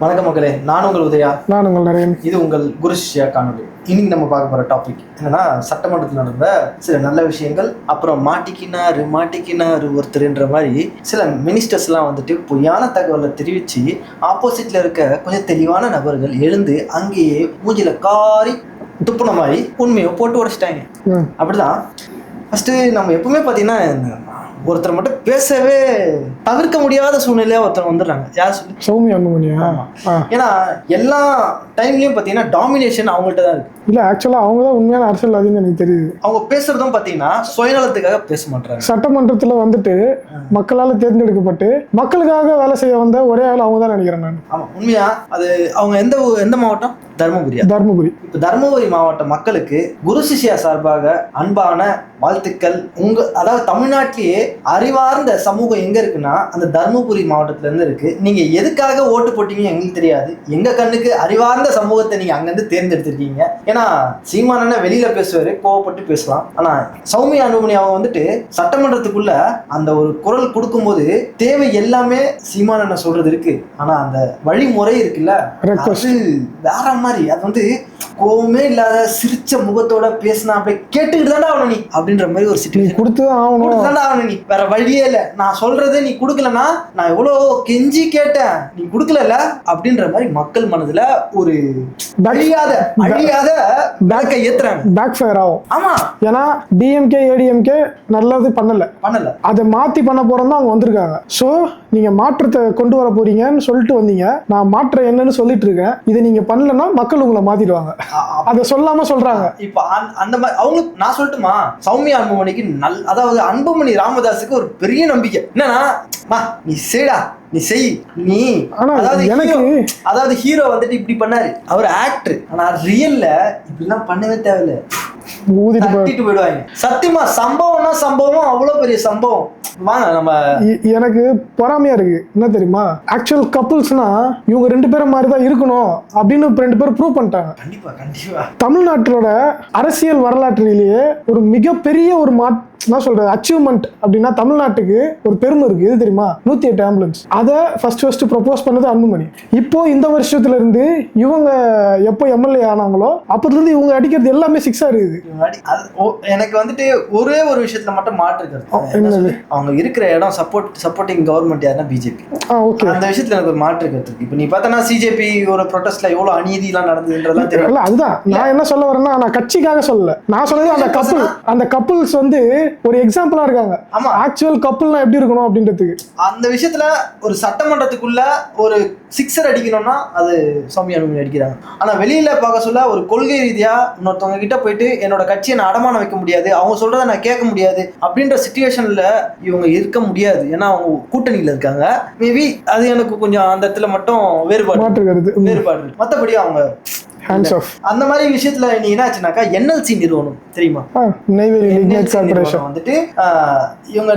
வணக்கம் மக்களே, நான் உங்கள் உதயா. நான் உங்கள் நரேன். இது உங்கள் குரு சிஷ்யா காணொலி. இன்னைக்கு நம்ம பார்க்க போற டாபிக் என்னன்னா, சட்டமன்றத்தில் நடந்த சில நல்ல விஷயங்கள், அப்புறம் மாட்டிக்கினாரு ஒருத்தர்ன்ற மாதிரி சில மினிஸ்டர்ஸ் எல்லாம் வந்துட்டு பொய்யான தகவலை தெரிவிச்சு ஆப்போசிட்ல இருக்க கொஞ்சம் தெளிவான நபர்கள் எழுந்து அங்கேயே மூஞ்சில காரி துப்புன மாதிரி உண்மையை போட்டு உடைச்சிட்டாங்க. அப்படிதான் ஃபர்ஸ்ட் நம்ம எப்பவுமே பார்த்தீங்கன்னா ஒருத்தர் மட்டும் பேசவே தவிர்க்க முடியாத சூழ்நிலையா ஒருத்தர் வந்துடுறாங்க. யார் சொல்லி? சௌமியா அன்புமணியா? ஏன்னா எல்லா டைம்லயும் பாத்தீங்கன்னா டாமினேஷன் அவங்கள்ட்ட தான் இருக்கு. இல்ல, ஆக்சுவலா அவங்க தான் உண்மையான அரசியல்வாதின்னு எனக்கு தெரியுது. அவங்க பேசுறதும் பாத்தீங்கன்னா சுயநலத்துக்காக பேச மாட்டாங்க. சட்டமன்றத்துல வந்துட்டு மக்களால தேர்ந்தெடுக்கப்பட்டு மக்களுக்காக வேலை செய்ய வந்த ஒரே ஆள் அவங்க தான் நினைக்கிறேன் நான். ஆமா, உண்மையா அது அவங்க எந்த மாவட்டம்? தர்மபுரி. இப்ப தர்மபுரி மாவட்ட மக்களுக்கு குரு சிஷ்யா சார்பாக அன்பான வாழ்த்துக்கள். அதாவது தமிழ்நாட்டிலேயே அறிவார்ந்த சமூகம் எங்க இருக்குன்னா அந்த தர்மபுரி மாவட்டத்துல இருந்து இருக்கு. நீங்க எதுக்காக ஓட்டு போட்டீங்க எங்களுக்கு தெரியாது. எங்க கண்ணுக்கு அறிவார்ந்த சமூகத்தை நீங்க அங்கிருந்து தேர்ந்தெடுத்திருக்கீங்க. ஏன்னா சீமானண்ண வெளியில பேசுவாரு, கோவப்பட்டு பேசலாம். ஆனா சௌமியா அன்புமணி அவங்க வந்துட்டு சட்டமன்றத்துக்குள்ள அந்த ஒரு குரல் கொடுக்கும்போது தேவை எல்லாமே சீமானண்ண சொல்றது இருக்கு. ஆனா அந்த வழிமுறை இருக்குல்ல, அது வேற மாதிரி. அது வந்து கோவமே இல்லாத சிரிச்ச முகத்தோட பேசினா அப்படியே கேட்டுக்கிட்டு தாண்டா ஆகணும் நீ அப்படின்ற மாதிரி ஒரு சிச்சுவேஷன் கொடுத்துதான் நீ. வேற வழியே இல்லை. நான் சொல்றது நீ கொடுக்கலன்னா நான் எவ்வளவு கெஞ்சி கேட்டேன், நீ கொடுக்கல அப்படின்ற மாதிரி மக்கள் மனதுல ஒரு அழியாத பேக்கை ஏத்துறாங்க. பேக் ஃபயர் ஆகும். ஆமா, ஏன்னா டிஎம்கே ஏடிஎம்கே நல்லது பண்ணல அதை மாத்தி பண்ண போறோம் தான் அவங்க வந்திருக்காங்க. சோ நீங்க மாற்றத்தை கொண்டு வர போறீங்கன்னு சொல்லிட்டு வந்தீங்க. நான் மாற்றம் என்னன்னு சொல்லிட்டு இருக்கேன். இதை நீங்க பண்ணலன்னா மக்கள் உங்களை மாத்திடுவாங்க. அதை சொல்லாம சொல்றாங்க. இப்ப அந்த மாதிரி அவங்களுக்கு நான் சொல்லட்டுமா, சௌமியா அன்புமணிக்கு அதாவது அன்புமணி ராமதாஸுக்கு ஒரு பெரிய நம்பிக்கை என்னன்னா, நீ செய்டா, நீ செய், நீ அதாவது ஹீரோ வந்துட்டு இப்படி பண்ணாரு, அவர் ஆக்டர். ஆனா ரியல்ல இப்படிலாம் பண்ணவே தேவையில்லை, ஊதிட்டு போயிடுவாங்க. சத்தியமா சம்பவம் அவ்வளவு பெரிய சம்பவம். வாங்க நம்ம எனக்கு பொறாமையா இருக்கு. என்ன தெரியுமா, ஆக்சுவல் கப்புள்ஸ்னா இவங்க ரெண்டு பேரும் மாதிரி தான் இருக்கணும் அப்படின்னு ரெண்டு பேரும் ப்ரூவ் பண்ணிட்டாங்க. கண்டிப்பா தமிழ்நாட்டோட அரசியல் வரலாற்றிலேயே ஒரு மிகப்பெரிய ஒரு நான் சொல்றது அச்சீவ்மெண்ட் அப்படின்னா தமிழ்நாட்டுக்கு ஒரு பெருமை இருக்கு. எது தெரியுமா? 108 ஆம்புலன்ஸ். அதை ஃபர்ஸ்ட் ப்ரொபோஸ் பண்ணது அன்புமணி. இப்போ இந்த வருஷத்துல இருந்து இவங்க எப்போ எம்எல்ஏ ஆனாங்களோ அப்பத்துல இருந்து இவங்க அடிக்கிறது எல்லாமே சிக்ஸா இருக்குது. எனக்கு வந்துட்டு ஒரே ஒரு விஷயத்துல மட்டும் மாற்று கருத்து. அவங்க இருக்கிற இடம் சப்போர்ட்டிங் கவர்மெண்ட் யாருன்னா பிஜேபி. அந்த விஷயத்துல எனக்கு ஒரு மாற்று கருத்து இருக்கு. இப்ப நீ பார்த்தனா சிஜேபி ஒரு ப்ரொடெஸ்ட்ல எவ்வளவு அநீதி எல்லாம் நடந்ததுன்றதெல்லாம் தெரியல. அதுதான் நான் என்ன சொல்ல வரேன்னா, நான் கட்சிக்காக சொல்லல. நான் சொல்றது அந்த கப்புள்ஸ் வந்து ஒரு எக்ஸாம்பிளா இருக்காங்க. ஆமா, ஆக்சுவல் கப்புள்னா எப்படி இருக்கணும் அப்படின்றதுக்கு. அந்த விஷயத்துல ஒரு சட்டமன்றத்துக்குள்ள ஒரு சிக்ஸர் அடிக்கணும்னா அது சௌமியா அன்புமணி அடிக்கிறாங்க. ஆனா வெளியில பார்க்க சொல்ல ஒரு கொள்கை ரீதியா இன்னொருத்தவங்க கிட்ட போயிட்டு என்னோட கட்சியை நான் அடமானம் வைக்க முடியாது, அவங்க சொல்றதை நான் கேட்க முடியாது அப்படின்ற சிச்சுவேஷன்ல இவங்க இருக்க முடியாது. ஏன்னா அவங்க கூட்டணியில இருக்காங்க. மேபி அது எனக்கு கொஞ்சம் அந்த இடத்துல மட்டும் வேறுபாடு. மற்றபடி அவங்க அந்த மாதிரி விஷயத்துல நீ என்னாச்சுனாக்கா என்எல்சி நிறுவனம் தெரியுமா, வந்துட்டு இவங்க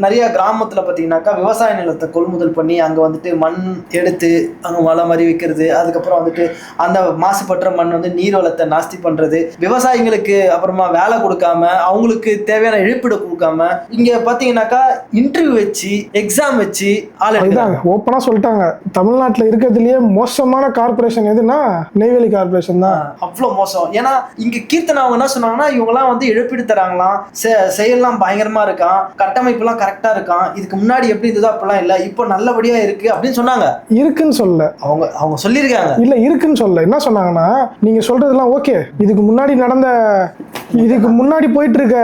நிறைய கிராமத்துல பாத்தீங்கன்னாக்கா விவசாய நிலத்தை கொள்முதல் பண்ணி அங்க வந்துட்டு மண் எடுத்து அங்க மலை மாதிரி வைக்கிறது, அதுக்கப்புறம் வந்துட்டு அந்த மாசுபற்ற மண் வந்து நீர்வளத்தை நாஸ்தி பண்றது, விவசாயிகளுக்கு அப்புறமா வேலை கொடுக்காம அவங்களுக்கு தேவையான இழப்பீடு கொடுக்காம இங்க பாத்தீங்கன்னாக்கா இன்டர்வியூ வச்சு எக்ஸாம் வச்சு ஓப்பனா சொல்லிட்டாங்க. தமிழ்நாட்டுல இருக்கிறதுலயே மோசமான கார்பரேஷன் எதுனா நெய்வேலி கார்பரேஷன் தான். அவ்வளவு மோசம். ஏன்னா இங்க கீர்த்தனா அவங்க என்ன சொன்னாங்கன்னா, இவங்க எல்லாம் வந்து இழப்பீடு தராங்களாம், செயல்லாம் பயங்கரமா இருக்கான், கட்டமைப்பு எல்லாம் கரெக்டா இருக்கான், இதுக்கு முன்னாடி எப்படி இருந்ததோ அப்பெல்லாம் இல்ல, இப்போ நல்லபடியா இருக்கு அப்படின்னு சொன்னாங்க. இருக்குன்னு சொல்ல அவங்க சொல்லியிருக்காங்க. இல்ல இருக்குன்னு சொல்ல என்ன சொன்னாங்கன்னா, நீங்க சொல்றதெல்லாம் ஓகே, இதுக்கு முன்னாடி போயிட்டு இருக்க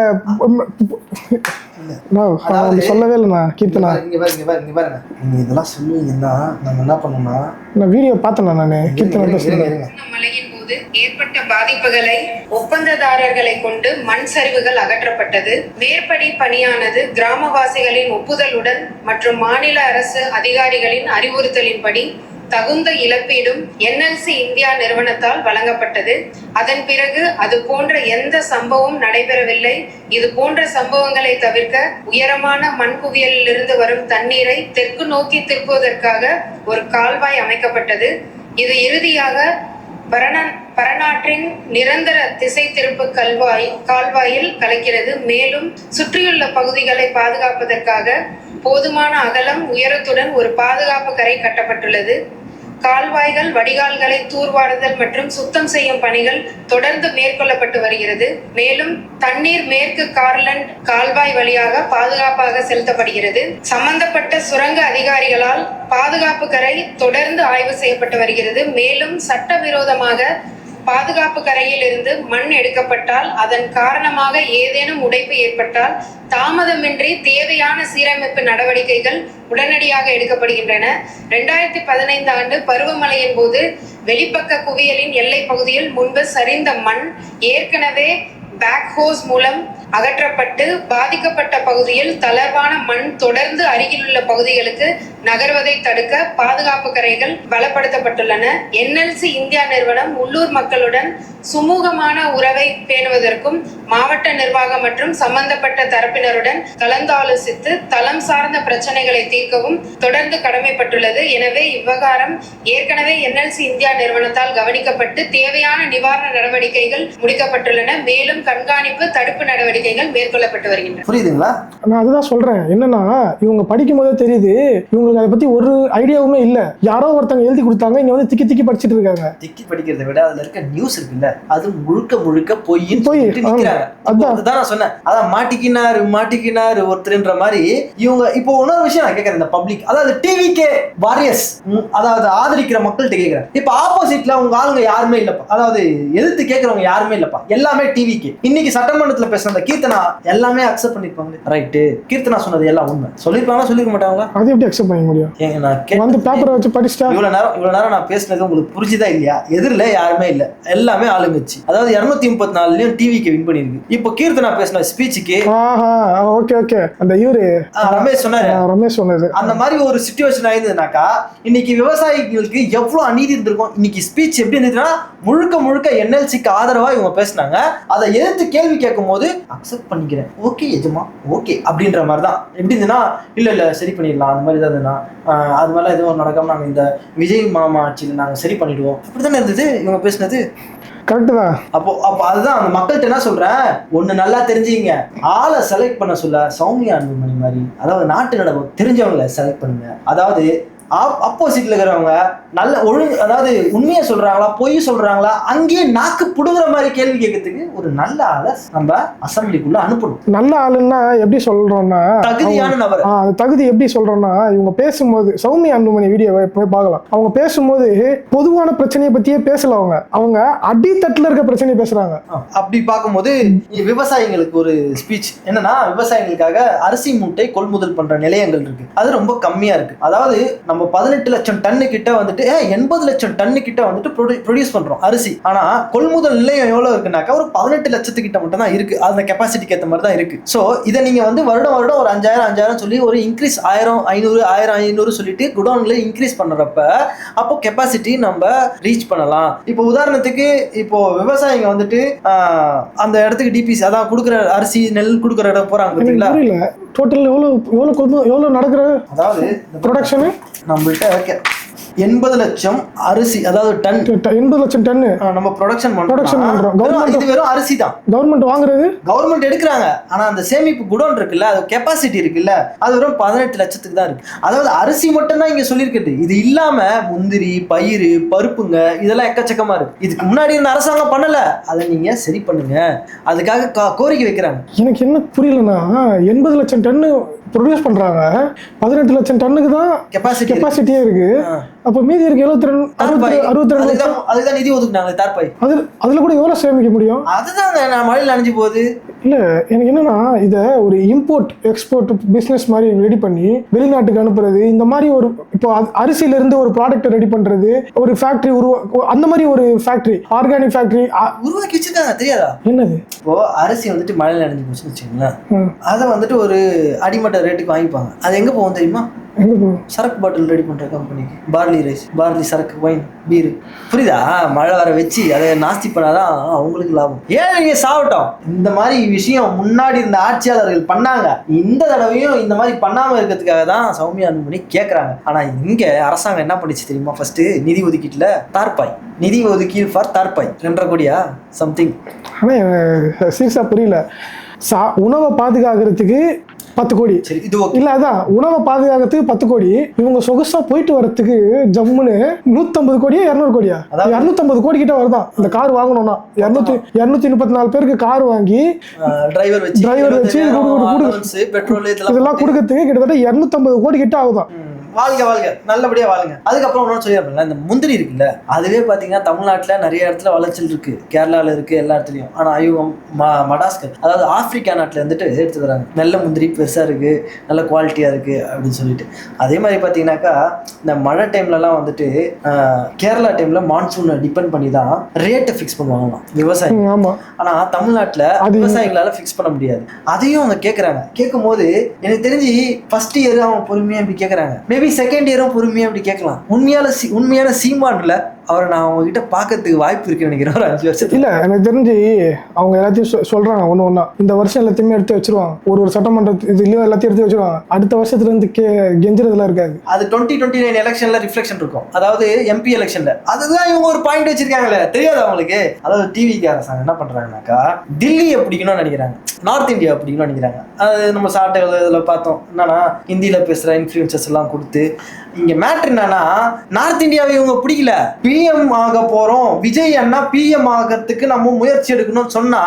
சொல்லவே இல்லைண்ணா கீர்த்தனா. நீங்க இதெல்லாம் சொல்லுவீங்கன்னா நம்ம என்ன பண்ணோம்னா, நான் வீடியோ பார்த்தேன். நானு கீர்த்தனா மழையின் போது ஏற்பட்ட பாதிப்புகளை ஒப்பந்ததாரர்களை கொண்டு மண் சரிவுகள் அகற்றப்பட்டது. மேற்படி பணியானது கிராமவாசிகளின் ஒப்புதலுடன் மற்றும் மாநில அரசு அதிகாரிகளின் அறிவுறுத்தலின்படி தகுந்த இழப்பீடும் என்எல்சி இந்தியா நிறுவனத்தால் வழங்கப்பட்டது. அதன் பிறகு அது போன்ற எந்த சம்பவம் நடைபெறவில்லை. இது போன்ற சம்பவங்களை தவிர்க்க உயரமான மண் குவியலிலிருந்து வரும் தண்ணீரை தெற்கு நோக்கி திருப்புவதற்காக ஒரு கால்வாய் அமைக்கப்பட்டது. இது இறுதியாக பரநாற்றின் நிரந்தர திசை திருப்பு கால்வாயில் கலக்கிறது. மேலும் சுற்றியுள்ள பகுதிகளை பாதுகாப்பதற்காக போதுமான அகலம் உயரத்துடன் ஒரு பாதுகாப்பு கரை கட்டப்பட்டுள்ளது. கால்வாய்கள், வடிகால்களை தூர்வாருதல் மற்றும் சுத்தம் செய்யும் பணிகள் தொடர்ந்து மேற்கொள்ளப்பட்டு வருகிறது. மேலும் தண்ணீர் மேற்கு கார்லண்ட் கால்வாய் வழியாக பாதுகாப்பாக செலுத்தப்படுகிறது. சம்பந்தப்பட்ட சுரங்க அதிகாரிகளால் பாதுகாப்பு கரை தொடர்ந்து ஆய்வு செய்யப்பட்டு வருகிறது. மேலும் சட்டவிரோதமாக பாதுகாப்பு கரையில் இருந்து மண் எடுக்கப்பட்டால், அதன் காரணமாக ஏதேனும் உடைப்பு ஏற்பட்டால் தாமதமின்றி தேவையான சீரமைப்பு நடவடிக்கைகள் உடனடியாக எடுக்கப்படுகின்றன. 2015 ஆண்டு பருவமழையின் போது வெளிப்பக்க குவியலின் எல்லை பகுதியில் முன்பு சரிந்த மண் ஏற்கனவே பேக்ஹோஸ் மூலம் அகற்றப்பட்டு பாதிக்கப்பட்ட பகுதியில் தளர்வான மண் தொடர்ந்து அருகிலுள்ள பகுதிகளுக்கு நகர்வதை தடுக்க பாதுகாப்பு கரைகள் பலப்படுத்தப்பட்டுள்ளன. NLC இந்தியா நிறுவனம் உள்ளூர் மக்களுடன் சுமூகமான உறவை பேணுவதற்கும் மாவட்ட நிர்வாகம் மற்றும் சம்பந்தப்பட்ட தரப்பினருடன் கலந்தாலோசித்து தளம் சார்ந்த பிரச்சனைகளை தீர்க்கவும் தொடர்ந்து கடமைப்பட்டுள்ளது. எனவே இவ்விவகாரம் ஏற்கனவே NLC இந்தியா நிறுவனத்தால் கவனிக்கப்பட்டு தேவையான நிவாரண நடவடிக்கைகள் முடிக்கப்பட்டுள்ளன. மேலும் கண்காணிப்பு, தடுப்பு நடவடிக்கைகள் மேற்கொள்ளப்பட்டு வருகின்றன. புரியுதுங்களா? நான் அதுதான் சொல்றேன். என்னன்னா, இவங்க படிக்கும் போதே தெரியுது இவங்களுக்கு அதை பத்தி ஒரு ஐடியாவுமே இல்ல. யாரோ ஒருத்தவங்க எழுதி கொடுத்தாங்க, இங்க வந்து திக்கி படிச்சுட்டு இருக்காங்க. திக்கி படிக்கிறத விட அதுல இருக்க நியூஸ் இருக்குல்ல, அது முழுக்க பொய். அதுதான் நான் சொன்னேன். அதான் மாட்டிக்கினாரு ஒருத்தருன்ற மாதிரி இவங்க. இப்போ இன்னொரு விஷயம் நான் கேட்கறேன், இந்த பப்ளிக், அதாவது டிவிகே வாரியர்ஸ், அதாவது ஆதரிக்கிற மக்கள்கிட்ட கேட்கிறேன். இப்ப ஆப்போசிட்ல உங்க ஆளுங்க யாருமே இல்லப்பா, அதாவது எதிர்த்து கேட்கறவங்க யாருமே இல்லப்பா, எல்லாமே டிவிகே. இன்னைக்கு சட்டமன்றத்துல பேசுன கீர்த்தனா எல்லாமே அக்செப்ட் பண்ணிருப்பாங்க. ரைட்டு, கீர்த்தனா சொன்னது எல்லாம் உண்மை சொல்லிருப்பாங்களா, சொல்லிருக்க மாட்டாங்களா? அது எப்படி அக்செப்ட் பண்ண முடியும்? வந்து பேப்பரை வச்சு படிச்சுட்டா இவ்வளவு நேரம் நான் பேசினது உங்களுக்கு புரிஞ்சுதா இல்லையா? எதிரில யாருமே இல்ல, எல்லாமே ஆளுங்கச்சு. அதாவது 234 டிவிக்கு வின் பண்ணிருக்கு. இப்போ கீர்த்தனா பேசின ஸ்பீச்சுக்கு ஓகே அந்த இவரு ரமேஷ் சொன்னாரு. அந்த மாதிரி ஒரு சிச்சுவேஷன் ஆயிருந்ததுனாக்கா இன்னைக்கு விவசாயிகளுக்கு எவ்வளவு அநீதி இருந்திருக்கும். இன்னைக்கு ஸ்பீச் எப்படி இருந்ததுன்னா முழுக்க NLCக்கு ஆதரவா இவங்க பேசினாங்க. அதை எதிர்த்து கேள்வி கேட்கும் போது அக்செப்ட் பண்ணிக்கிறேன், ஓகே எஜமா, ஓகே அப்படின்ற மாதிரி தான். எப்படி இருந்ததுன்னா இல்ல சரி பண்ணிடலாம், அந்த மாதிரி தான் இருந்ததுன்னா அது மாதிரிலாம் எதுவும் நடக்காம நாங்கள் இந்த விஜய் மாமா ஆட்சியில் நாங்கள் சரி பண்ணிடுவோம், அப்படித்தானே இருந்தது இவங்க பேசினது. கரெக்ட் தான். அப்போ அதுதான் அந்த மக்கள்கிட்ட என்ன சொல்றேன், ஒண்ணு நல்லா தெரிஞ்சுங்க, ஆளை செலக்ட் பண்ண சொல்ல சௌமியா அன்புமணி மாதிரி, அதாவது நாட்டு நடப்பு தெரிஞ்சவங்களை செலக்ட் பண்ணுங்க. அதாவது அப்போசிட்ல இருக்கிறவங்க நல்ல ஒழுங்கு, அதாவது உண்மையை சொல்றாங்களா பொய் சொல்றாங்களா அங்கேயே நாக்கு புடுங்குற மாதிரி கேள்வி கேட்கறதுக்கு ஒரு நல்ல ஆளை நம்ம அசம்பிளிக்குள்ள அனுப்பணும். நல்ல ஆளுன்னா எப்படி சொல்றோம்னா தகுதியான நபர். தகுதி எப்படி சொல்றோம்னா, இவங்க பேசும்போது சௌமியா அன்புமணி வீடியோவை போய் பார்க்கலாம். அவங்க பேசும்போது பொதுவான பிரச்சனையை பத்தியே பேசல, அவங்க அடித்தட்டுல இருக்க பிரச்சனையை பேசுறாங்க. அப்படி பார்க்கும்போது விவசாயிகளுக்கு ஒரு ஸ்பீச் என்னன்னா, விவசாயிகளுக்காக அரிசி மூட்டை கொள்முதல் பண்ற நிலையங்கள் இருக்கு, அது ரொம்ப கம்மியா இருக்கு. அதாவது நம்ம 18 லட்சம் டன்னு கிட்ட வந்துட்டு 80 லட்சம் டன்னு கிட்ட வந்துட்டு ப்ரொடியூஸ் பண்றோம் அரிசி. ஆனா கொள்முதல் நிலையம் எவ்வளவு இருக்குனாக்கா ஒரு 18 லட்சத்துக்கிட்ட மட்டும் தான் இருக்கு. அந்த கெப்பாசிட்டிக்கு ஏற்ற மாதிரி தான் இருக்கு. ஸோ இதை நீங்க வந்து வருடம் ஒரு 5000 சொல்லி ஒரு இன்க்ரீஸ் 1500 சொல்லிட்டு குடோன்ல இன்க்ரீஸ் பண்றப்ப அப்போ கெப்பாசிட்டி நம்ம ரீச் பண்ணலாம். இப்போ உதாரணத்துக்கு இப்போ விவசாயிங்க வந்துட்டு அந்த இடத்துக்கு டிபிசி, அதான் கொடுக்குற அரிசி நெல் கொடுக்குற இடம் போறாங்க பார்த்தீங்களா, டோட்டல் எவ்வளவு நடக்கிற, அதாவது ப்ரொடக்ஷன் நம்மள்ட்ட 80 லட்சம் அரிசி, அதாவது டன் 80 லட்சம் டன்னு நம்ம ப்ரொடக்ஷன் பண்றோம். இது வெறும் அரிசி தான் கவர்மெண்ட் வாங்குறது, கவர்மெண்ட் எடுக்கிறாங்க. ஆனா அந்த சேமிப்பு குடோன் இருக்குல்ல, அது கெப்பாசிட்டி இருக்குல்ல, அது வெறும் 18 லட்சத்துக்கு தான் இருக்கு. அதாவது அரிசி மட்டும் தான் இங்க சொல்லியிருக்குது. இது இல்லாம முந்திரி, பயிர், பருப்புங்க இதெல்லாம் எக்கச்சக்கமா இருக்கு. இதுக்கு முன்னாடி இருந்த அரசாங்கம் பண்ணல, அதை நீங்க சரி பண்ணுங்க, அதுக்காக கோரிக்கை வைக்கிறாங்க. எனக்கு என்ன புரியலன்னா, 80 லட்சம் டன்னு ப்ரொடியூஸ் பண்றாங்க, 18 லட்சம் டன்னுக்கு தான் கெப்பாசிட்டியே இருக்கு. அப்ப மீதி இருக்கு 62 லட்சம். அதுதான் நிதி ஒதுக்குனாங்க தார்பாய். அதுல கூட எவ்வளவு சேமிக்க முடியும்? அதுதாங்க நான் மழையில் அணிஞ்சு போகுது. இல்ல எனக்கு என்னன்னா, இதை ஒரு இம்போர்ட் எக்ஸ்போர்ட் பிசினஸ் மாதிரி ரெடி பண்ணி வெளிநாட்டுக்கு அனுப்புறது, இந்த மாதிரி ஒரு இப்போ அரிசியில இருந்து ஒரு ப்ராடக்ட் ரெடி பண்றது, ஒரு ஃபேக்டரி அந்த மாதிரி ஒரு ஃபேக்டரி, ஆர்கானிக் ஃபேக்டரி உருவாக்கி வச்சிருக்காங்க. தெரியாதா? என்னது, இப்போ அரிசி வந்துட்டு மழையில் அணிஞ்சு போச்சுன்னு வச்சுக்கோங்களேன், அதை வந்துட்டு ஒரு அடிமட்ட ரேட்டுக்கு வாங்கிப்பாங்க. அது எங்க போகும் தெரியுமா? சரக்கு பாட்டில் ரெடி பண்ற கம்பெனிக்கு, பார்லி சரக்கு, வைன், பீரு. புரியுதா? மழை வர வச்சு அதை நாஸ்தி பண்ணாதான் அவங்களுக்கு லாபம். ஏன் நீங்க சாப்பிட்டோம். இந்த மாதிரி விஷயம் முன்னாடி இருந்த ஆட்சியாளர்கள் பண்ணாங்க. இந்த தடவையும் இந்த மாதிரி பண்ணாம இருக்கிறதுக்காக தான் சௌமியா அன்புமணி கேட்கறாங்க. ஆனா இங்க அரசாங்கம் என்ன பண்ணிச்சு தெரியுமா? ஃபர்ஸ்ட் நிதி ஒதுக்கீட்டுல தார்பாய், நிதி ஒதுக்கீடு ஃபார் தார்பாய் 2.5 கோடியா சம்திங். ஆனா சீரியஸா புரியல. உணவை பாதுகாக்கிறதுக்கு 10 கோடி. சரி, இது ஓகே. இல்ல அதான் உணவை பாதுகாக்கிறதுக்கு 10 கோடி, இவங்க சொகுசா போயிட்டு வரதுக்கு ஜம்முன்னு 150 கோடியா 200 கோடியா 250 கோடி கிட்ட வருதான் இந்த கார் வாங்கணும்னா. 234 பேருக்கு கார் வாங்கி டிரைவர் வச்சு பெட்ரோல் இதெல்லாம் கொடுக்கறதுக்கு கிட்டத்தட்ட 250 கோடி கிட்ட ஆகுதான். வாழ்க வாழ்க, நல்லபடியா வாழுங்க. அதுக்கப்புறம் ஒன்றும் சொல்லிடுறேன், இந்த முந்திரி இருக்குல்ல, அதுவே பார்த்தீங்கன்னா தமிழ்நாட்டில் நிறைய இடத்துல விளைச்சல் இருக்கு, கேரளாவில் இருக்கு, எல்லா இடத்துலையும். ஆனால் இவங்க மடாஸ்கர், அதாவது ஆப்பிரிக்கா நாட்டில் வந்துட்டு எடுத்து வராங்க. நல்ல முந்திரி பெருசாக இருக்கு, நல்ல குவாலிட்டியாக இருக்கு அப்படின்னு சொல்லிட்டு. அதே மாதிரி பார்த்தீங்கன்னாக்கா இந்த மழை டைம்லலாம் வந்துட்டு கேரளா டைம்ல மான்சூனை டிபெண்ட் பண்ணி தான் ரேட்டை ஃபிக்ஸ் பண்ணுவாங்களாம் விவசாயம். ஆனால் தமிழ்நாட்டில் விவசாயிகளால ஃபிக்ஸ் பண்ண முடியாது. அதையும் அவங்க கேட்குறாங்க. கேட்கும் போது எனக்கு தெரிஞ்சு ஃபர்ஸ்ட் இயர் அவங்க பொறுமையாக இப்படி கேட்குறாங்க, மேபி செகண்ட் இயரும் பொறுமையா அப்படி கேட்கலாம். உண்மையான சீமான்ல அவரை நான் அவங்க கிட்ட பாக்கிறதுக்கு வாய்ப்பு இருக்குன்னு நினைக்கிறேன் ஒரு 5 வருஷத்துல. இல்ல எனக்கு தெரிஞ்சு அவங்க எல்லாத்தையும் சொல்றாங்க ஒண்ணு. இந்த வருஷம் எல்லாத்தையுமே எடுத்து வச்சிருவாங்க, ஒரு சட்டமன்ற இதுலயும் எல்லாத்தையும் எடுத்து வச்சிருவாங்க. அடுத்த வருஷத்துல இருந்து கெஞ்சுறதுலாம் இருக்காது. அது 2029 எலெக்ஷன்ல ரிஃப்ளெக்ஷன் இருக்கும், அதாவது எம்பி எலெக்ஷன்ல. அதுதான் இவங்க ஒரு பாயிண்ட் வச்சிருக்காங்களே, தெரியாது அவங்களுக்கு. அதாவது டிவி அரசாங்கம் என்ன பண்றாங்கன்னாக்கா தில்லியை பிடிக்கணும்னு நினைக்கிறாங்க, நார்த் இந்தியா பிடிக்கணும்னு நினைக்கிறாங்க. அது நம்ம சாட்டைகள் இதில் பார்த்தோம். என்னன்னா ஹிந்தியில பேசுற இன்ஃப்ளூயன்சர்ஸ் எல்லாம் கொடுத்து, இங்க மேட்ரு என்னன்னா நார்த் இந்தியாவை இவங்க பிடிக்கல, பிஎம் ஆக போறோம், விஜய் அண்ணா பிஎம் ஆகிறதுக்கு நம்ம முயற்சி எடுக்கணும்னு சொன்னா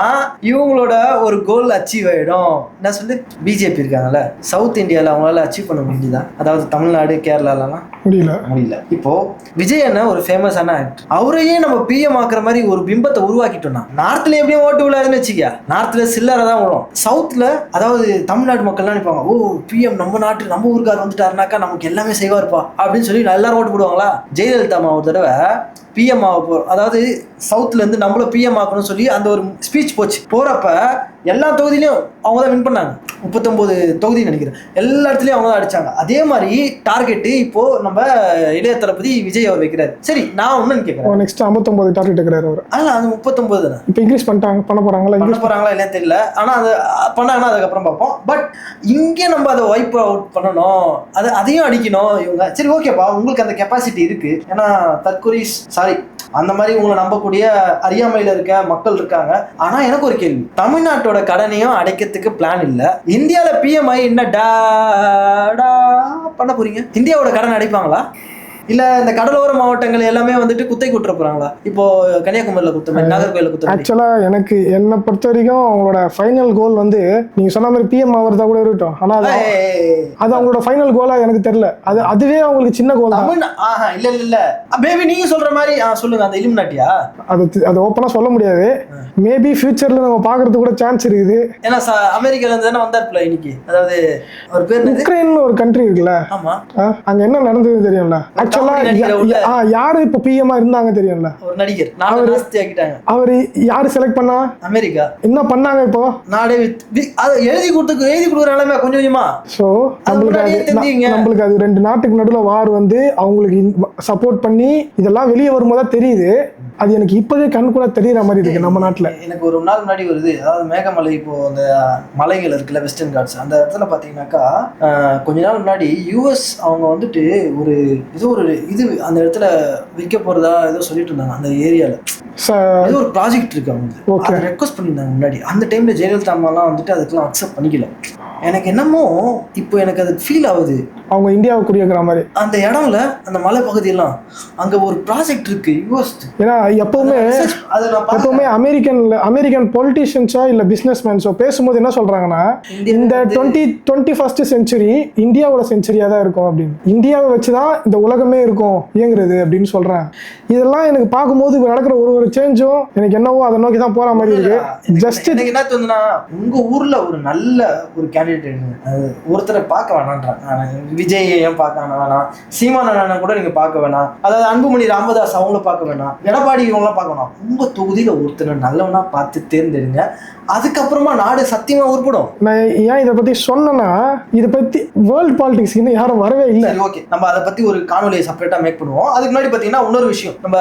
இவங்களோட ஒரு கோல் அச்சீவ் ஆயிடும். என்ன சொல்லு, பிஜேபி இருக்காங்கல்ல சவுத் இந்தியாவில், அவங்களால அச்சீவ் பண்ண முடியுதா? அதாவது தமிழ்நாடு கேரளாலாம் முடியல. இப்போ விஜய் அண்ணா ஒரு ஃபேமஸான ஆக்டர், அவரையே நம்ம பிஎம் ஆக்குற மாதிரி ஒரு பிம்பத்தை உருவாக்கிட்டோம்னா நார்த்ல எப்படியும் ஓட்டு விழாதுன்னு வச்சுக்க, நார்த்ல சில்லரை தான் விடும். சவுத்ல அதாவது தமிழ்நாடு மக்கள்லாம் நினைப்பாங்க, ஓ பிஎம் நம்ம நாட்டு நம்ம ஊருக்கார் வந்துட்டாருனாக்கா நமக்கு எல்லாமே செய்வார்ப்பா அப்படின்னு சொல்லி எல்லாரும் ஓட்டு போடுவாங்களா. ஜெயலலிதா அம்மா ஒரு தடவை பிஎம் ஆக போறோம், அதாவது சவுத்ல இருந்து நம்மள பிஎம் ஆகணும்னு சொல்லி அந்த ஒரு ஸ்பீச் போச்சு. போறப்ப எல்லா தொகுதியிலையும் அவங்க தான் வின் பண்ணாங்க. 39 தொகுதி நினைக்கிறேன், எல்லா இடத்துலயும் அவங்க தான் அடிச்சாங்க. அதே மாதிரி டார்கெட் இப்போ நம்ம இளைய தளபதி விஜய் அவர் வைக்கிறாரு. சரி, நான் ஒண்ணு கேட்கிறேன், நெக்ஸ்ட் 59 டார்கெட் வைக்கிறாரு அவர். அது 39 தானே. இப்போ இன்க்ரீஸ் பண்ண போறாங்களா இல்லைன்னு தெரியல, ஆனா அது பண்ணாங்கன்னா அதுக்கப்புறம் பார்ப்போம். பட் இங்கே நம்ம அதை வைப் அவுட் பண்ணணும், அதையும் அடிக்கணும் இவங்க. சரி ஓகேப்பா, உங்களுக்கு அந்த கெப்பாசிட்டி இருக்கு. ஏன்னா தற்கொலை சாரி அந்த மாதிரி உங்களை நம்பக்கூடிய அறியாமையில இருக்க மக்கள் இருக்காங்க. ஆனா எனக்கு ஒரு கேள்வி, தமிழ்நாட்டோட கடனையும் அடைக்கிறதுக்கு பிளான் இல்ல, இந்தியால பிஎம் ஆகி என்ன பண்ண போறீங்க? இந்தியாவோட கடன் அடைப்பாங்களா? இல்ல இந்த கடலோர மாவட்டங்கள் எல்லாமே வந்துட்டு குத்தை குட்டுற போறாங்களா? இப்போ கன்னியாகுமரியில குத்தம், நாகர்கோயில குத்தம். ஆக்சுவலா என்னை பொறுத்த வரைக்கும் அவங்களோட ஃபைனல் கோல் வந்து நீங்க சொன்ன மாதிரி பிஎம் ஆகிறதா கூட இருக்கட்டும், ஆனா அது அவங்களோட ஃபைனல் கோலா எனக்கு தெரியல. அதுவே அவங்களுக்கு சின்ன கோல் தான். இல்ல பேபி நீங்க சொல்ற மாதிரி சொல்லுங்க, அந்த இலுமினாட்டியா? அது ஓப்பனா சொல்ல முடியாது. மேபி ஃபியூச்சர்ல நம்ம பாக்குறது கூட சான்ஸ் இருக்குது. ஏன்னா அமெரிக்கால இருந்து தானே வந்தாருல இன்னைக்கு, அதாவது அவர் பேர் உக்ரைன் ஒரு கண்ட்ரி இருக்குல்ல, ஆமா, அங்க என்ன நடந்தது தெரியும்ல. யாரு இப்ப பிஎம் இருந்தாங்க தெரியும்ல, ஒரு நடிகர். அவரு யாரு செலக்ட் பண்ணா? அமெரிக்கா. என்ன பண்ணாங்க இப்போ? நாடே எழுதி கொடுக்குற நிலைமை கொஞ்சம் கொஞ்சமா. சோ நம்மளுக்கு அது 2 நாட்டுக்கு நடுவுல வார் வந்து அவங்களுக்கு சப்போர்ட் பண்ணி இதெல்லாம் வெளியே வரும்போது தெரியுது. அது எனக்கு இப்போதே கண் கூட தெரியற மாதிரி இருக்கு நம்ம நாட்டுல. எனக்கு ஒரு நாள் முன்னாடி வருது, அதாவது மேகமலை, இப்போ அந்த மலைகள் இருக்குல்ல வெஸ்டர்ன் காட்ஸ், அந்த இடத்துல பாத்தீங்கன்னாக்கா கொஞ்ச நாள் முன்னாடி யூஎஸ் அவங்க வந்துட்டு இது அந்த இடத்துல விற்க போறதா ஏதோ சொல்லிட்டு இருந்தாங்க. அந்த ஏரியால ஏதோ ஒரு ப்ராஜெக்ட் இருக்கு, அவங்க ரெக்வஸ்ட் பண்ணியிருந்தாங்க முன்னாடி. அந்த டைம்ல ஜெயலலிதா அம்மாலாம் வந்துட்டு அதுக்கெல்லாம் அக்செப்ட் பண்ணிக்கல. எனக்கு என்னமோ இப்போ எனக்கு அது ஃபீல் ஆகுது, அவங்க இந்தியாவை குறிக்கிற மாதிரி அந்த இடம்ல அந்த மலை பகுதியெல்லாம் அங்க ஒரு ப்ராஜெக்ட் இருக்கு யூஎஸ். ஏன்னா எப்பவுமே அமெரிக்கன் பொலிட்டிஷியன்ஸோ இல்ல பிசினஸ் மேன்ஸோ பேசும்போது என்ன சொல்றாங்கன்னா, இந்த 21st செஞ்சுரி இந்தியாவோட செஞ்சுரியா தான் இருக்கும் அப்படின்னு, இந்தியாவை வச்சுதான் இந்த உலகமே இருக்கும் இயங்குறது அப்படின்னு சொல்றாங்க. இதெல்லாம் எனக்கு பார்க்கும்போது நடக்கிற ஒரு சேஞ்சும் எனக்கு என்னவோ அதை நோக்கி தான் போற மாதிரி இருக்கு. ஜஸ்ட் என்ன தோணுதுன்னா, உங்க ஊர்ல ஒரு நல்ல ஒரு கேண்டிடேட் ஒருத்தரை பார்க்க வேணான்றாங்க. விஜய் ஏன் பார்க்க வேணாம், சீமான் கூட நீங்க பார்க்க வேணாம், அதாவது அன்புமணி ராமதாஸ் அவங்கள பார்க்க வேணாம், எடப்பாடி இவங்களாம் பார்க்க வேணாம். உங்க தொகுதியில ஒருத்தனை நல்லவனா பார்த்து தேர்ந்தெடுங்க, அதுக்கப்புறமா நாடு சத்தியமா உருப்படும். நான் ஏன் இதை பத்தி சொன்னா, இதை பத்தி வேர்ல்ட் பாலிடிக்ஸ் இன்னும் யாரும் வரவே இல்லை. ஓகே, நம்ம அதை பத்தி ஒரு காணொலியை செப்பரேட்டா மேக் பண்ணுவோம். அதுக்கு முன்னாடி பாத்தீங்கன்னா இன்னொரு விஷயம், நம்ம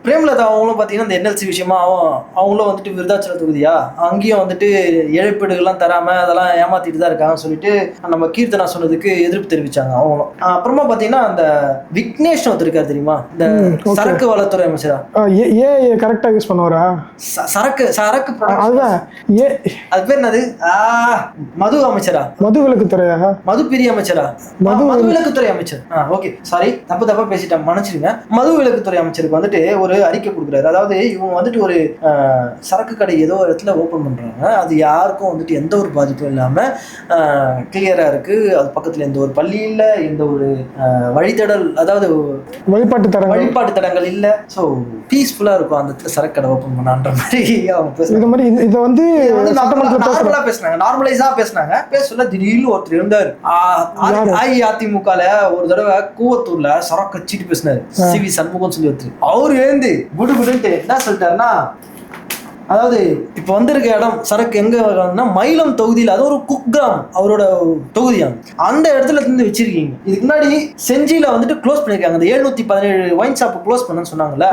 பிரேமலதா அவங்களும் பாத்தீங்கன்னா இந்த என்எல்சி விஷயமா அவங்களும் வந்துட்டு விருதாச்சல தொகுதியா அங்கேயும் வந்துட்டு இழப்பீடுகள்லாம் தராம அதெல்லாம் ஏமாத்திட்டு தான் இருக்காங்கன்னு சொல்லிட்டு நம்ம கீர்த்தனா சொன்னதுக்கு எதிர்ப்பு தெரிவிச்சாங்க அவங்களும். அப்புறமா பாத்தீங்கன்னா அந்த விக்னேஷ் இருக்காரு தெரியுமா, இந்த சரக்கு வளத்துறை அமைச்சரா, கரெக்டா யூஸ் பண்ணுவாரா? சரக்கு அதுதான் அது பேர் என்னது? மது அமைச்சரா? மதுவிலக்குத்துறையா? மது பிரிய அமைச்சரா? மதுவிலக்குத்துறை அமைச்சர். ஓகே, சாரி, தப்பா பேசிட்டேன், மன்னிச்சிடுங்க. மதுவிலக்குத்துறை அமைச்சருக்கு வந்துட்டு ஒரு அறிக்கை கொடுக்குறாரு. அதாவது இவங்க வந்துட்டு ஒரு சரக்கு கடை ஏதோ ஒரு இடத்துல ஓபன் பண்றாங்க. அது யாருக்கும் வந்துட்டு எந்த ஒரு பாதிப்பும் இல்லாம கிளியரா இருக்கு. அது பக்கத்துல எந்த ஒரு பள்ளி இல்ல, எந்த ஒரு வழித்தடல், அதாவது வழிபாட்டு தடங்கள் இல்ல. ஸோ பீஸ்ஃபுல்லா இருக்கும் அந்த இடத்துல சரக்கு கடை ஓபன் பண்ணான்ற மாதிரி அவங்க பேசுறாங்க. இதை வந்து நார்மலா பேசுனாங்க, நார்மலைஸா பேசுனாங்க. பேசல திடீர்னு ஒருத்தர் இருந்தாரு அஇஅதிமுகல ஒரு தடவை கூவத்தூர்ல சரக்கு வச்சுட்டு பேசினாரு. சிவி சண்முகம் சொல்லி ஒருத்தர். அவரு எழுந்து குடு குடுன்ட்டு என்ன சொல்லிட்டாருன்னா, அதாவது இப்ப வந்திருக்க இடம் சரக்கு எங்க வரணும்னா மயிலம் தொகுதியில், அது ஒரு குக்கிராமம் அவரோட தொகுதியாம். அந்த இடத்துல இருந்து வச்சிருக்கீங்க. இதுக்கு முன்னாடி செஞ்சில வந்துட்டு க்ளோஸ் பண்ணிருக்காங்க. அந்த 717 ஒயின் ஷாப் க்ளோஸ் பண்ணன்னு சொன்னாங்கல்ல,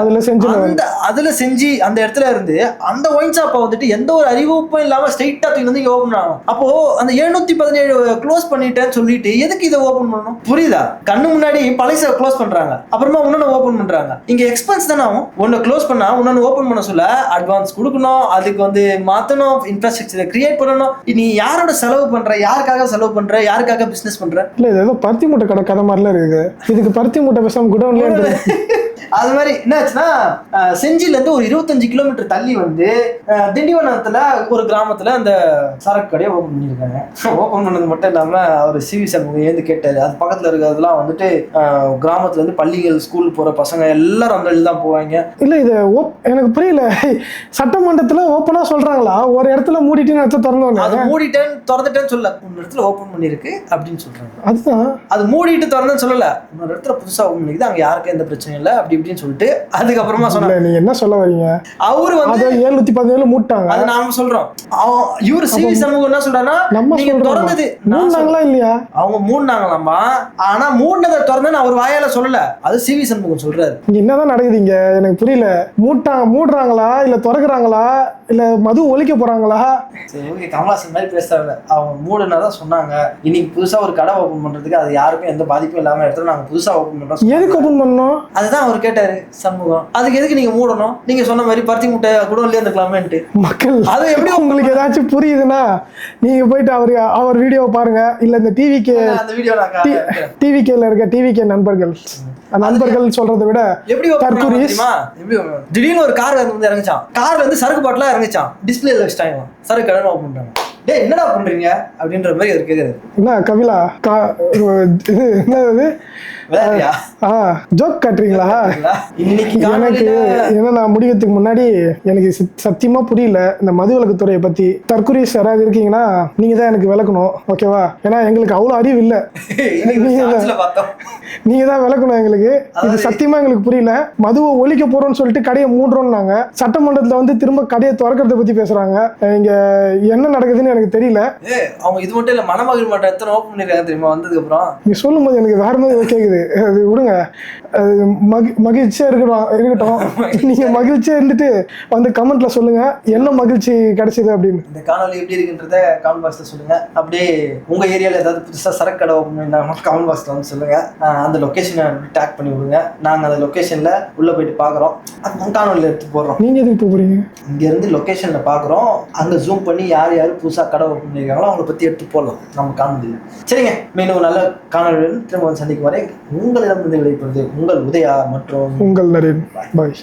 அதுல செஞ்சி அந்த இடத்துல இருந்து அந்த ஒயின் ஷாப்பை வந்துட்டு எந்த ஒரு அறிவிப்பும் இல்லாம ஸ்ட்ரைட்டா தூக்கி வந்து ஓபன் ஆகும். அப்போ அந்த 717 க்ளோஸ் பண்ணிட்டேன்னு சொல்லிட்டு எதுக்கு இதை ஓபன் பண்ணணும்? புரியுதா? கண்ணு முன்னாடி பழைச க்ளோஸ் பண்றாங்க, அப்புறமா இன்னொன்னு ஓபன் பண்றாங்க. இங்க எக்ஸ்பென்ஸ் தானே ஆகும். ஒன்னு க்ளோஸ் பண்ணா இன்னொன்னு ஓபன் பண்ண சொல்ல அட்வான்ஸ் கொடுக்கணும், அதுக்கு வந்து மாத்தணும், இன்ஃப்ராஸ்ட்ரக்சரை கிரியேட் பண்ணணும். நீ யாரோட செலவு பண்ற, யாருக்காக செலவு பண்ற, யாருக்காக பிசினஸ் பண்ற? இல்ல இது ஏதோ பருத்தி மூட்டை கடை கதை மாதிரிலாம் இருக்கு. இதுக்கு பருத்தி மூட்டை பேசாம குடோன்ல அது மாதிரி என்ன ஆச்சுன்னா, செஞ்சில இருந்து ஒரு 25 கிலோமீட்டர் தள்ளி வந்து திண்டிவனத்துல ஒரு கிராமத்துல அந்த சரக்கு கடையை ஓபன் பண்ணிருக்காங்க. ஓபன் பண்ணது மட்டும் இல்லாம அவர் சிவி சண்முகம் ஏந்து கேட்டாரு. அது பக்கத்துல இருக்கிறதுலாம் வந்துட்டு கிராமத்துல இருந்து பள்ளிகள், ஸ்கூல் போற பசங்க எல்லாரும் அந்த தான் போவாங்க. இல்ல இது எனக்கு புரியல. சட்டமன்றத்துல ஓப்பனா சொல்றாங்களா? ஒரு இடத்துல மூடிட்டு திறந்தோம், அது திறந்துட்டேன்னு சொல்ல, ஒரு இடத்துல ஓபன் பண்ணிருக்கு அப்படின்னு சொல்றாங்க. அதுதான், அது மூடிட்டு திறந்தேன்னு சொல்லல, இன்னொரு இடத்துல புதுசா ஓபன் பண்ணிக்குது, அங்க யாருக்கும் எந்த பிரச்சனையும் இல்லை அப்படி இப்படின்னு சொல்லிட்டு அதுக்கப்புறமா சொன்னாங்க. நீங்க என்ன சொல்ல வரீங்க? அவரு வந்து 717 மூட்டாங்க. அது நாம சொல்றோம். இவரு சிவி சண்முகம் என்ன சொல்றாருன்னா, நீங்க திறந்தது மூடினாங்களா இல்லையா? அவங்க மூடினாங்களாமா, ஆனா மூடினதை திறந்தேன்னு அவர் வாயால சொல்லல, அது சிவி சண்முகம் சொல்றாரு. இங்க என்னதான் நடக்குதுங்க எனக்கு புரியல. மூடுறாங்களா இல்ல திறக்குறாங்களா இல்ல மது ஒழிக்க போறாங்களா? சரி, ஓகே, கமலாசன் மாதிரி பேசுறாங்க. அவங்க மூடுனதான் சொன்னாங்க. இன்னைக்கு புதுசா ஒரு கடை ஓபன் பண்றதுக்கு அது யாருக்கும் எந்த பாதிப்பும் இல்லாம இடத்துல நாங்க புதுசா ஓபன் பண்றோம். எதுக்கு ஓபன் பண்ணோம்? அதுதான் அவர் கேட்டாரு சண்முகம். அதுக்கு எதுக்கு நீங்க மூடணும்? நீங்க சொன்ன மாதிரி பருத்தி முட்டை குடோன்லயே இருந்துக்கலாமேன்ட்டு. மக்கள் அது எப்படி உங்களுக்கு ஏதாச்சும் புரியுதுன்னா நீங்க போயிட்டு அவர் வீடியோ பாருங்க. இல்ல இந்த டிவிகேல இருக்க டிவிகே நண்பர்கள் சொல்றதை விட எப்படி திடீர்னு ஒரு கார் வந்து இறங்குச்சான். கார்ல இருந்து சரக்கு பாட்டிலா இறங்குச்சான். டிஸ்பிளேல வச்சுட்டாங்க. சரக்கு கடை ஓபன் பண்றாங்க. டேய் என்னடா பண்றீங்க அப்படின்ற மாதிரி அவர் கேக்குறாரு. என்ன கபிலா இது என்னது ஜோக் காட்டுறீங்களா? எனக்கு என்ன முடிக்கிறதுக்கு முன்னாடி எனக்கு சத்தியமா புரியல இந்த மதுவிலக்குத்துறையை பத்தி. தற்குறிஸ் யாராவது இருக்கீங்கன்னா நீங்க தான் எனக்கு விளக்கணும், ஓகேவா? ஏன்னா எங்களுக்கு அவ்வளவு அறிவு இல்ல. நீங்க தான் விளக்கணும் எங்களுக்கு. இது சத்தியமா எங்களுக்கு புரியல. மதுவை ஒழிக்க போறோம்னு சொல்லிட்டு கடையை மூடுறோம்னாங்க. சட்டமன்றத்துல வந்து திரும்ப கடையை திறக்கிறத பத்தி பேசுறாங்க. இங்க என்ன நடக்குதுன்னு எனக்கு தெரியல. அவங்க இது மட்டும் இல்ல, மணமகள் மட்டும் எத்தனை ஓபன் பண்ணிருக்காங்க தெரியுமா வந்ததுக்கு அப்புறம்? நீங்க சொல்லும் போது எனக்கு வேற மாதிரி கேக்குது. அது விடுங்க, மகிழ்ச்சியா இருக்கட்டும். நீங்க மகிழ்ச்சியா இருந்துட்டு வந்து கமெண்ட்ல சொல்லுங்க என்ன மகிழ்ச்சி கிடைச்சது அப்படின்னு. இந்த காணொலி எப்படி இருக்குன்றத கமெண்ட் பாக்ஸ்ல சொல்லுங்க. அப்படியே உங்க ஏரியால ஏதாவது புதுசா சரக்கு கடை ஓபன் பண்ணிருந்தாங்கன்னா கமெண்ட் பாக்ஸ்ல வந்து சொல்லுங்க. அந்த லொகேஷனை டேக் பண்ணி விடுங்க. நாங்க அந்த லொகேஷன்ல உள்ள போயிட்டு பாக்குறோம், காணொலியில எடுத்து போடுறோம். நீங்க எதுக்கு போறீங்க? இங்க இருந்து லொகேஷன்ல பாக்குறோம், அங்க ஜூம் பண்ணி யார் யாரு புதுசா கடை ஓபன் பண்ணிருக்காங்களோ அவங்களை பத்தி எடுத்து போடலாம் நம்ம காணொலியில. சரிங்க, மீண்டும் நல்ல காணொலியுடன் திரும்ப சந்திக்கும் வரை உங்களிடமிருந்து விடைபெறுவது உங்கள் உதயா மற்றும் உங்கள் நரேன். பாய்.